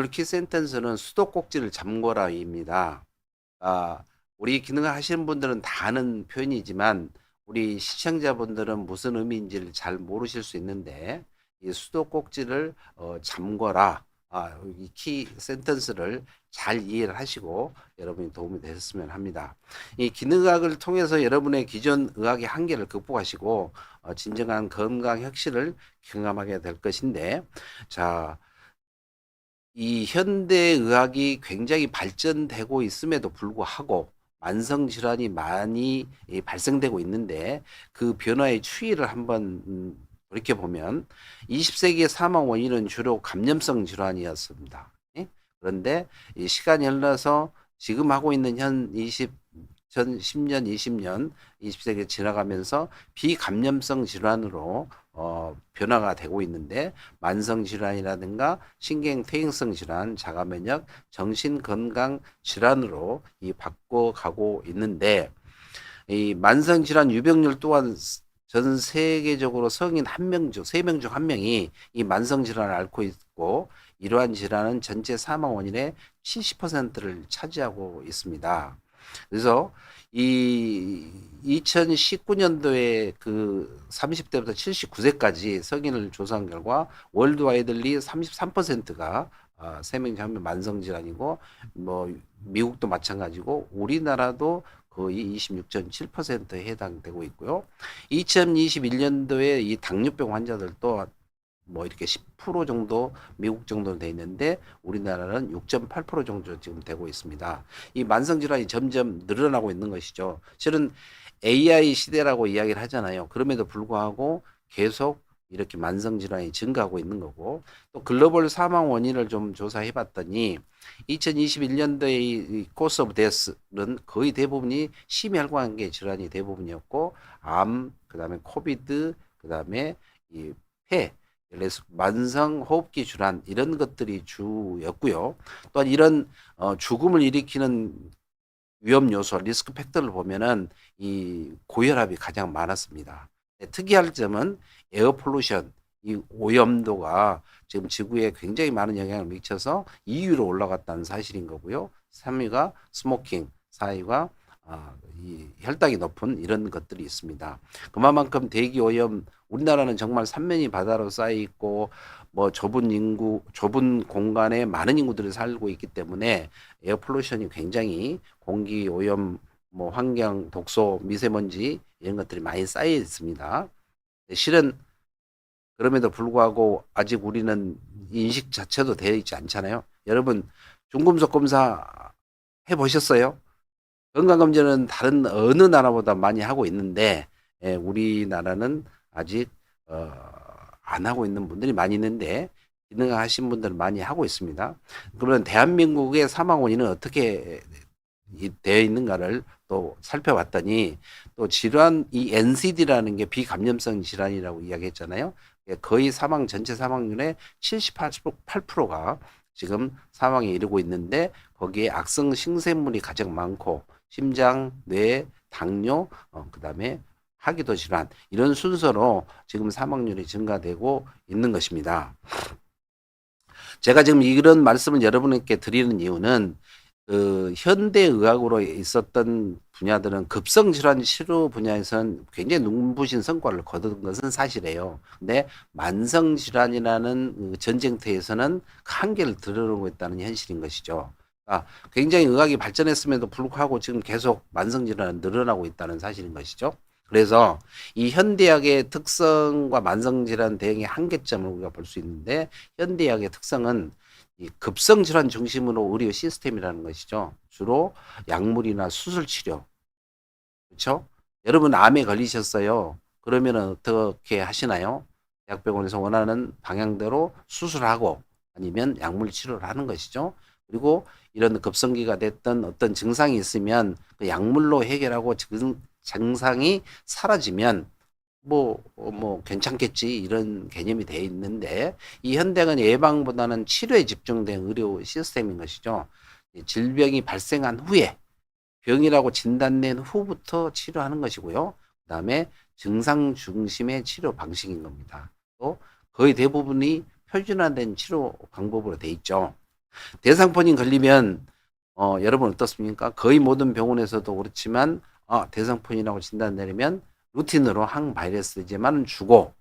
오늘 키 센텐스는 수도꼭지를 잠궈라입니다. 아, 우리 기능을 하시는 분들은 다 아는 표현이지만 우리 시청자분들은 무슨 의미인지를 잘 모르실 수 있는데 이 수도꼭지를 잠궈라. 이 키 센텐스를 잘 이해를 하시고 여러분이 도움이 되셨으면 합니다. 이 기능학을 통해서 여러분의 기존 의학의 한계를 극복하시고 진정한 건강 혁신을 경험하게 될 것인데, 자, 이 현대의학이 굉장히 발전되고 있음에도 불구하고 만성 질환이 많이 발생되고 있는데 그 변화의 추이를 한번 돌이켜보면 20세기의 사망 원인은 주로 감염성 질환이었습니다. 예? 그런데 이 시간이 흘러서 지금 하고 있는 현 10년, 20년, 20세기 지나가면서 비감염성 질환으로 변화가 되고 있는데 만성 질환이라든가 신경퇴행성 질환, 자가면역, 정신건강 질환으로 바꿔가고 있는데 이 만성 질환 유병률 또한 전 세계적으로 성인 한 명 중, 3명 중 1명이 이 만성 질환을 앓고 있고 이러한 질환은 전체 사망 원인의 70%를 차지하고 있습니다. 그래서 이 2019년도에 그 30대부터 79세까지 성인을 조사한 결과 월드와이들리 33%가 3명 중면 만성 질환이고 뭐 미국도 마찬가지고 우리나라도 거의 26.7%에 해당되고 있고요. 2021년도에 이 당뇨병 환자들도 뭐 이렇게 10% 정도 미국 정도 돼 있는데 우리나라는 6.8% 정도 지금 되고 있습니다. 이 만성 질환이 점점 늘어나고 있는 것이죠. 실은 AI 시대라고 이야기를 하잖아요. 그럼에도 불구하고 계속 이렇게 만성 질환이 증가하고 있는 거고 또 글로벌 사망 원인을 좀 조사해 봤더니 2021년도에 이 코스 오브 데스는 거의 대부분이 심혈관계 질환이 대부분이었고 암, 그다음에 코비드, 그다음에 이 폐, 만성 호흡기 질환 이런 것들이 주였고요. 또한 이런 죽음을 일으키는 위험 요소, 리스크 팩터를 보면은 이 고혈압이 가장 많았습니다. 특이할 점은 에어 폴루션, 이 오염도가 지금 지구에 굉장히 많은 영향을 미쳐서 2위로 올라갔다는 사실인 거고요. 3위가 스모킹, 4위가 이 혈당이 높은 이런 것들이 있습니다. 그만큼 대기 오염, 우리나라는 정말 삼면이 바다로 쌓여 있고 뭐 좁은 인구, 좁은 공간에 많은 인구들이 살고 있기 때문에 에어 폴루션이 굉장히 공기 오염, 뭐 환경, 독소, 미세먼지 이런 것들이 많이 쌓여 있습니다. 실은 그럼에도 불구하고 아직 우리는 인식 자체도 되어 있지 않잖아요. 여러분 중금속 검사 해보셨어요? 건강검진은 다른 어느 나라보다 많이 하고 있는데 우리나라는 아직 안 하고 있는 분들이 많이 있는데 기능하신 분들은 많이 하고 있습니다. 그러면 대한민국의 사망 원인은 어떻게 되어 있는가를 또 살펴봤더니 또 질환 이 NCD라는 게 비감염성 질환이라고 이야기했잖아요. 거의 전체 사망률의 78%가 지금 사망에 이르고 있는데 거기에 악성 신생물이 가장 많고 심장, 뇌, 당뇨, 그다음에 하기도 질환 이런 순서로 지금 사망률이 증가되고 있는 것입니다. 제가 지금 이런 말씀을 여러분께 드리는 이유는 그 현대의학으로 있었던 분야들은 급성질환 치료 분야에서는 굉장히 눈부신 성과를 거둔 것은 사실이에요. 근데 만성질환이라는 그 전쟁터에서는 한계를 드러내고 있다는 현실인 것이죠. 굉장히 의학이 발전했음에도 불구하고 지금 계속 만성질환은 늘어나고 있다는 사실인 것이죠. 그래서 이 현대의학의 특성과 만성질환 대응의 한계점을 우리가 볼 수 있는데 현대의학의 특성은 이 급성 질환 중심으로 의료 시스템이라는 것이죠. 주로 약물이나 수술 치료. 그렇죠? 여러분 암에 걸리셨어요. 그러면 어떻게 하시나요? 대학병원에서 원하는 방향대로 수술하고 아니면 약물 치료를 하는 것이죠. 그리고 이런 급성기가 됐던 어떤 증상이 있으면 그 약물로 해결하고 증상이 사라지면 뭐 괜찮겠지 이런 개념이 돼 있는데 이 현대는 예방보다는 치료에 집중된 의료 시스템인 것이죠. 질병이 발생한 후에 병이라고 진단된 후부터 치료하는 것이고요. 그다음에 증상 중심의 치료 방식인 겁니다. 또 거의 대부분이 표준화된 치료 방법으로 돼 있죠. 대상포진 걸리면 여러분 어떻습니까? 거의 모든 병원에서도 그렇지만 대상포진이라고 진단 내리면 루틴으로 항바이러스제만 주고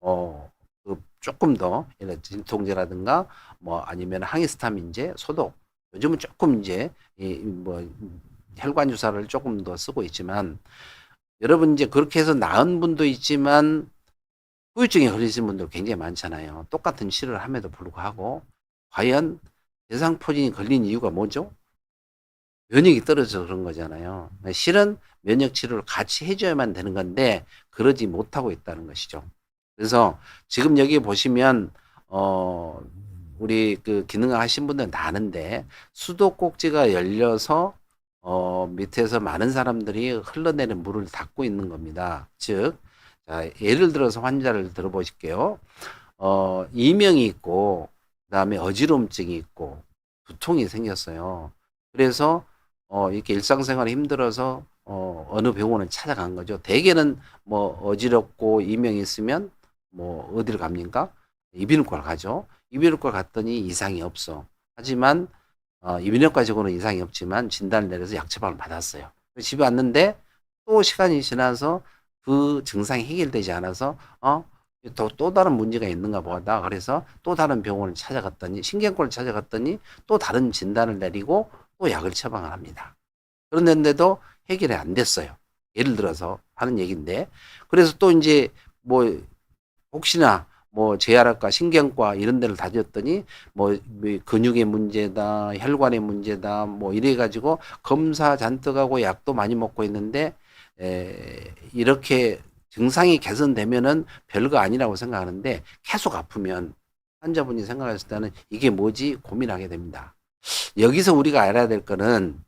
그 조금 더 예를 진통제라든가 뭐 아니면 항히스타민제 소독 요즘은 조금 이제 뭐 혈관 주사를 조금 더 쓰고 있지만 여러분 이제 그렇게 해서 나은 분도 있지만 후유증에 걸리신 분들 굉장히 많잖아요. 똑같은 치료를 함에도 불구하고 과연 대상포진이 걸린 이유가 뭐죠? 면역이 떨어져서 그런 거잖아요. 실은 면역 치료를 같이 해줘야만 되는 건데 그러지 못하고 있다는 것이죠. 그래서 지금 여기 보시면 우리 그 기능을 하신 분들은 다 아는데 수도꼭지가 열려서 밑에서 많은 사람들이 흘러내리는 물을 닦고 있는 겁니다. 즉, 자, 예를 들어서 환자를 들어보실게요. 이명이 있고 그다음에 어지럼증이 있고 두통이 생겼어요. 그래서 이렇게 일상생활이 힘들어서 어느 병원을 찾아간 거죠. 대개는 뭐 어지럽고 이명이 있으면 뭐 어디를 갑니까? 이비인후과를 가죠. 이비인후과 갔더니 이상이 없어. 하지만 이비인후과 적으로는 이상이 없지만 진단을 내려서 약 처방을 받았어요. 집에 왔는데 또 시간이 지나서 그 증상이 해결되지 않아서 또 다른 문제가 있는가 보다. 그래서 또 다른 병원을 찾아갔더니 신경과를 찾아갔더니 또 다른 진단을 내리고 또 약을 처방을 합니다. 그런데도 해결이 안 됐어요. 예를 들어서 하는 얘기인데 그래서 또 이제 뭐 혹시나 뭐 재활학과 신경과 이런 데를 다녔더니 뭐 근육의 문제다 혈관의 문제다 뭐 이래 가지고 검사 잔뜩 하고 약도 많이 먹고 있는데 이렇게 증상이 개선되면은 별거 아니라고 생각하는데 계속 아프면 환자분이 생각했을 때는 이게 뭐지 고민하게 됩니다. 여기서 우리가 알아야 될 거는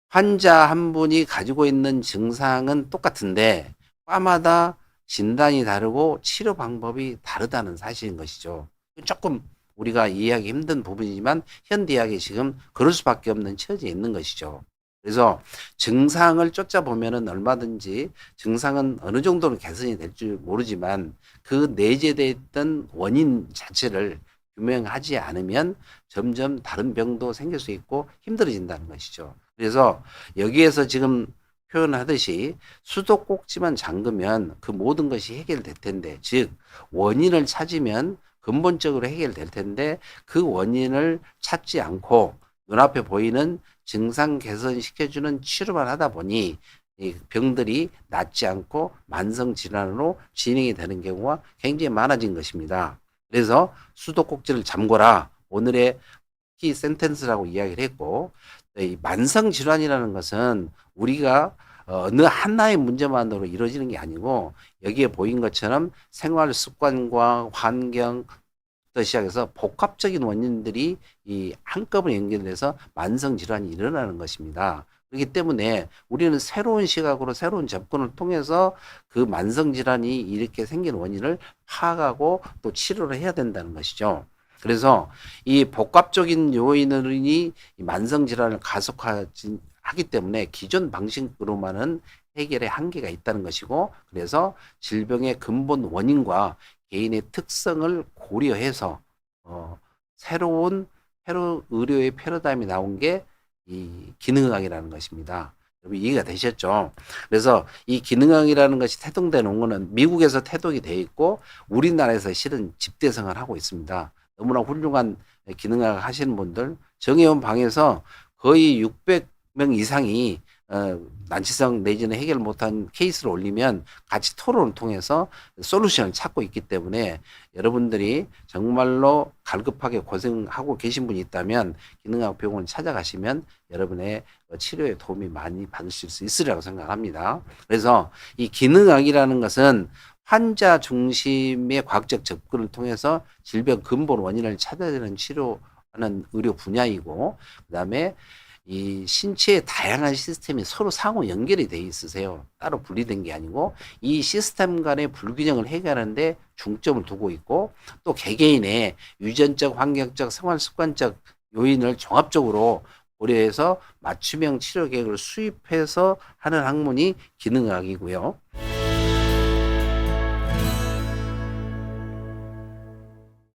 환자 한 분이 가지고 있는 증상은 똑같은데 과마다 진단이 다르고 치료 방법이 다르다는 사실인 것이죠. 조금 우리가 이해하기 힘든 부분이지만 현대의학이 지금 그럴 수밖에 없는 처지에 있는 것이죠. 그래서 증상을 쫓아보면은 얼마든지 증상은 어느 정도는 개선이 될 줄 모르지만 그 내재되어 있던 원인 자체를 규명하지 않으면 점점 다른 병도 생길 수 있고 힘들어진다는 것이죠. 그래서 여기에서 지금 표현하듯이 수도꼭지만 잠그면 그 모든 것이 해결될 텐데, 즉 원인을 찾으면 근본적으로 해결될 텐데 그 원인을 찾지 않고 눈앞에 보이는 증상 개선시켜주는 치료만 하다 보니 이 병들이 낫지 않고 만성 질환으로 진행이 되는 경우가 굉장히 많아진 것입니다. 그래서 수도꼭지를 잠궈라 오늘의 키 센텐스라고 이야기를 했고 이 만성 질환이라는 것은 우리가 어느 하나의 문제만으로 이루어지는 게 아니고 여기에 보인 것처럼 생활 습관과 환경 부터 시작해서 복합적인 원인들이 이 한꺼번에 연결돼서 만성 질환이 일어나는 것입니다. 그렇기 때문에 우리는 새로운 시각으로 새로운 접근을 통해서 그 만성 질환이 이렇게 생긴 원인을 파악하고 또 치료를 해야 된다는 것이죠. 그래서 이 복합적인 요인이 만성 질환을 가속하기 때문에 기존 방식으로만은 해결의 한계가 있다는 것이고 그래서 질병의 근본 원인과 개인의 특성을 고려해서 새로운 의료의 패러다임이 나온 게 이 기능의학이라는 것입니다. 여러분 이해가 되셨죠? 그래서 이 기능의학이라는 것이 태동돼 놓은 거는 미국에서 태동이 돼 있고 우리나라에서 실은 집대성을 하고 있습니다. 너무나 훌륭한 기능의학 하시는 분들 정혜원 방에서 거의 600명 이상이 난치성 내지는 해결 못한 케이스를 올리면 같이 토론을 통해서 솔루션을 찾고 있기 때문에 여러분들이 정말로 갈급하게 고생하고 계신 분이 있다면 기능학 병원을 찾아가시면 여러분의 치료에 도움이 많이 받으실 수 있으리라고 생각합니다. 그래서 이 기능학이라는 것은 환자 중심의 과학적 접근을 통해서 질병 근본 원인을 찾아내는 치료하는 의료 분야이고 그다음에 이 신체의 다양한 시스템이 서로 상호 연결이 돼 있으세요. 따로 분리된 게 아니고 이 시스템 간의 불균형을 해결하는데 중점을 두고 있고 또 개개인의 유전적, 환경적, 생활 습관적 요인을 종합적으로 고려해서 맞춤형 치료 계획을 수립해서 하는 학문이 기능의학이고요.